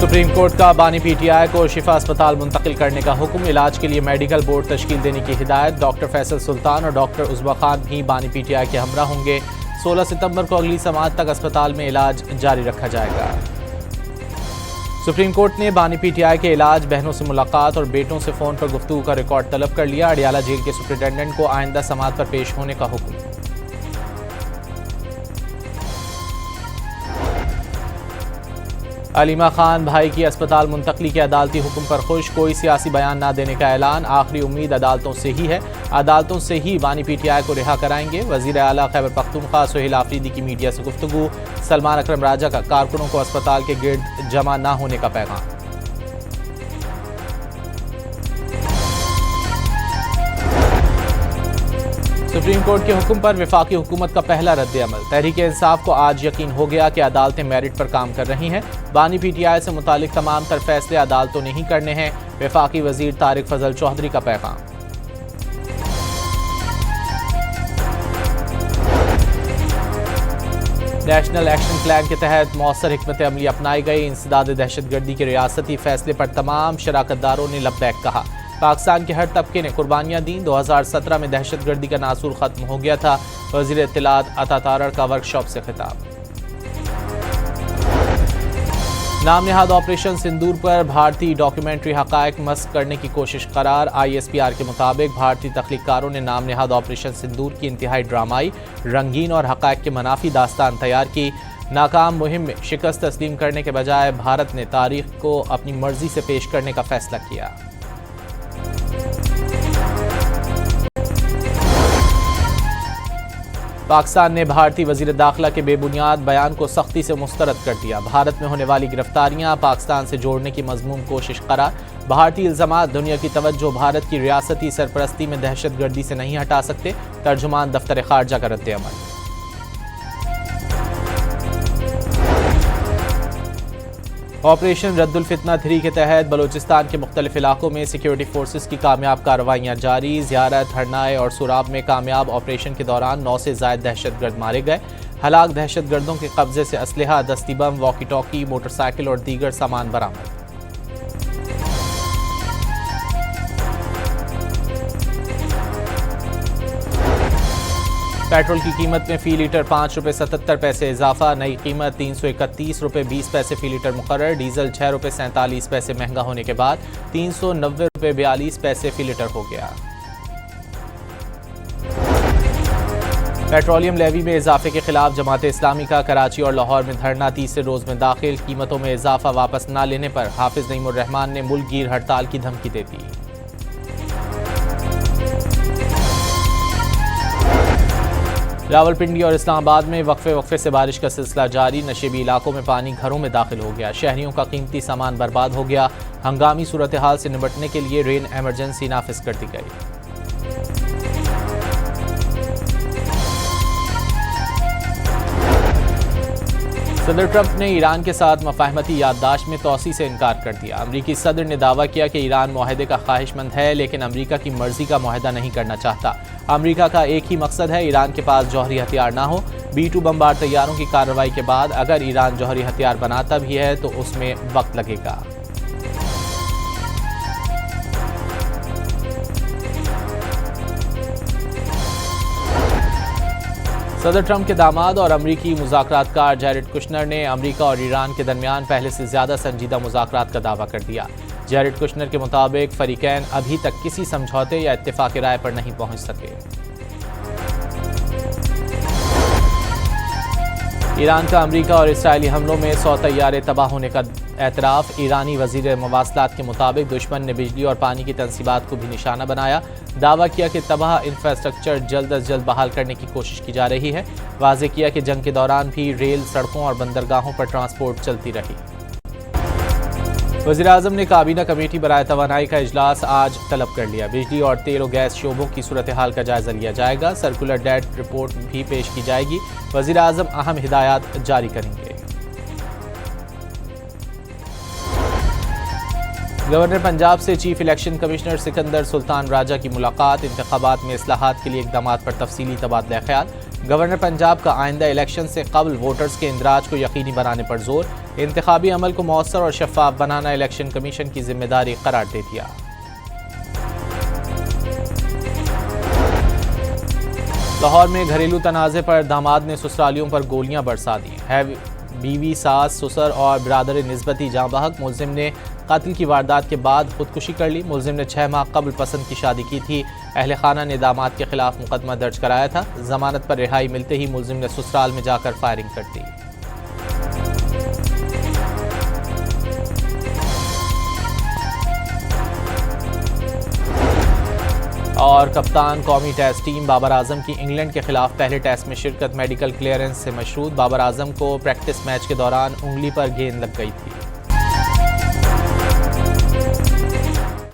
Supreme court का बानी PTI को शिफा अस्पताल मुंतकिल करने का हुक्म। इलाज के लिए मेडिकल बोर्ड तश्कील देने की हिदायत। डॉक्टर फैसल सुल्तान और डॉक्टर उज़्मा खान भी बानी पीटीआई के हमरा होंगे। 16 सितंबर को अगली समाअत तक अस्पताल में इलाज जारी रखा जाएगा। सुप्रीम कोर्ट ने बानी पीटीआई के इलाज, बहनों से मुलाकात और बेटों से फ़ोन पर गुफ्तगू का रिकॉर्ड तलब कर लिया। अडियाला जेल के सुप्रिटेंडेंट को आइंदा समाअत पर पेश होने का हुक्म। अलीमा खान भाई की अस्पताल मुंतकली के अदालती हुक्म पर खुश। कोई सियासी बयान न देने का ऐलान। आखिरी उम्मीद अदालतों से ही है। अदालतों से ही बानी पीटीआई को रिहा कराएंगे। वज़ीर आला खैबर पख्तूनख्वा सुहेल आफरीदी की मीडिया से गुफ्तगू। सलमान अकरम राजा का कारकुनों को अस्पताल के गिर्द जमा न होने का पैगाम। सुप्रीम कोर्ट के हुक्म पर वफाकी हुकूमत का पहला रद्द-ए-अमल। तहरीक-ए-इंसाफ को आज यकीन हो गया कि अदालतें मेरिट पर काम कर रही हैं। बानी पीटीआई से मुतालिक तमाम तर फैसले अदालतों ने ही करने हैं। वफाकी वजीर तारिक फजल चौधरी का पैगाम। नेशनल एक्शन प्लान के तहत मौसर हिकमत अमली अपनाई गई। इंसदाद दहशतगर्दी के रियासती फैसले पर तमाम शराकतदारों ने लब्बैक कहा। पाकिस्तान के हर तबके ने कुर्बानियां दी। 2017 में दहशतगर्दी का नासूर खत्म हो गया था। वज़ीर इत्तलात अता तारड़ का वर्कशॉप से खिताब। नाम नेहाद ऑपरेशन सिंदूर पर भारतीय डॉक्यूमेंट्री हक़ाइक़ मस्क करने की कोशिश करार। ISPR के मुताबिक भारतीय तख्लीक़कारों ने नाम नेहाद ऑपरेशन सिंदूर की इंतहाई ड्रामाई, रंगीन और हक़ाइक़ के मनाफी दास्तान तैयार की। नाकाम मुहिम में शिकस्त तस्लीम करने के बजाय भारत ने तारीख को अपनी मर्जी से पेश करने का फैसला किया। पाकिस्तान ने भारतीय वज़ीर दाखिला के बेबुनियाद बयान को सख्ती से मुस्तरद कर दिया। भारत में होने वाली गिरफ्तारियां पाकिस्तान से जोड़ने की मज़मूम कोशिश करार। भारतीय इल्ज़ामात दुनिया की तवज्जो भारत की रियासती सरपरस्ती में दहशतगर्दी से नहीं हटा सकते। तर्जुमान दफ्तर खारजा का रद्द-ए-अमल। ऑपरेशन रद्दुल फितना 3 के तहत बलूचिस्तान के मुख्तलिफ इलाकों में सिक्योरिटी फोर्सेस की कामयाब कार्रवाइयाँ जारी। ज़ियारत, हरनाए और सुराब में कामयाब ऑपरेशन के दौरान 9 से ज़ायद दहशतगर्द मारे गए। हलाक दहशतगर्दों के कब्जे से असलहा, दस्ती बम, वॉकी टॉकी, मोटरसाइकिल और दीगर सामान बरामद। पेट्रोल की कीमत में फ़ी लीटर 5 रुपये 77 पैसे इजाफा। नई कीमत 331 रुपये 20 पैसे फ़ी लीटर मुकर्रर। डीजल 6 रुपये 47 पैसे महंगा होने के बाद 390 रुपये 42 पैसे फ़ी लीटर हो गया। पेट्रोलियम लेवी में इजाफे के खिलाफ जमात इस्लामी का कराची और लाहौर में धरना 30 रोज़ में दाखिल। कीमतों में इजाफा वापस न लेने पर हाफिज नईमुर रहमान ने मुल्क गिर हड़ताल की धमकी दे दी। रावलपिंडी और इस्लामाबाद में वक्फे से बारिश का सिलसिला जारी। नशेबी इलाकों में पानी घरों में दाखिल हो गया। शहरियों का कीमती सामान बर्बाद हो गया। हंगामी सूरत हाल से निपटने के लिए रेन एमरजेंसी नाफिज कर दी गई। सदर ट्रंप ने ईरान के साथ मफाहमती याददाश्त में तोसी से इनकार कर दिया। अमरीकी सदर ने दावा किया कि ईरान मुआहदे का ख्वाहिशमंद है, लेकिन अमरीका की मर्जी का मुआहदा नहीं करना चाहता। अमरीका का एक ही मकसद है, ईरान के पास जौहरी हथियार ना हो। B-2 बमबार तैयारों की कार्रवाई के बाद अगर ईरान जौहरी हथियार बनाता भी है तो उसमें वक्त लगेगा। सदर ट्रंप के दामाद और अमरीकी मुज़ाकरातकार जैरेड कुशनर ने अमरीका और ईरान के दरमियान पहले से ज़्यादा संजीदा मुज़ाकरात का दावा कर दिया। जैरेड कुशनर के मुताबिक फरीकैन अभी तक किसी समझौते या इत्तेफाक राय पर नहीं पहुंच सके। ईरान का अमरीका और इसराइली हमलों में 100 तैयारे तबाह होने का एतराफ़। ईरानी वज़ीर मवासलात के मुताबिक दुश्मन ने बिजली और पानी की तंसीबात को भी निशाना बनाया। दावा किया कि तबाह इंफ्रास्ट्रक्चर जल्द अज जल्द बहाल करने की कोशिश की जा रही है। वाज़े किया कि जंग के दौरान भी रेल, सड़कों और बंदरगाहों पर ट्रांसपोर्ट चलती रही। वज़ीर-ए-आज़म ने काबीना कमेटी बराए तवानाई का इजलास आज तलब कर लिया। बिजली और तेल और गैस शोबों की सूरत हाल का जायजा लिया जाएगा। सर्कुलर डेट रिपोर्ट भी पेश की जाएगी। वज़ीर-ए-आज़म अहम हिदायत जारी करेंगे। गवर्नर पंजाब से chief election commissioner Sikandar Sultan Raja की मुलाकात। इंतखाबात में इस्लाहात के लिए इक़दामात पर तफसीली तबादला ख्याल। गवर्नर पंजाब का आइंदा इलेक्शन से कबल वोटर्स के इंदराज को यकीनी बनाने पर जोर। इंतखाबी अमल को मौसर और शफाफ बनाना इलेक्शन कमीशन की जिम्मेदारी करार दे दिया। लाहौर में घरेलू तनाज़े पर दामाद ने ससुरालियों पर गोलियां बरसा दी है। बीवी, सास, ससुर और बिरादर निस्बती जाँ बहक। मुलजिम ने कत्ल की वारदात के बाद खुदकुशी कर ली। मुलजिम ने 6 माह कबल पसंद की शादी की थी। अहले खाना ने दामाद के खिलाफ मुकदमा दर्ज कराया था। जमानत पर रिहाई मिलते ही मुलजिम ने ससुराल में जाकर फायरिंग कर दी। और कप्तान कौमी टेस्ट टीम बाबर आजम की इंग्लैंड के खिलाफ पहले टेस्ट में शिरकत मेडिकल क्लियरेंस से मशरूत। बाबर आजम को प्रैक्टिस मैच के दौरान उंगली पर गेंद लग गई थी।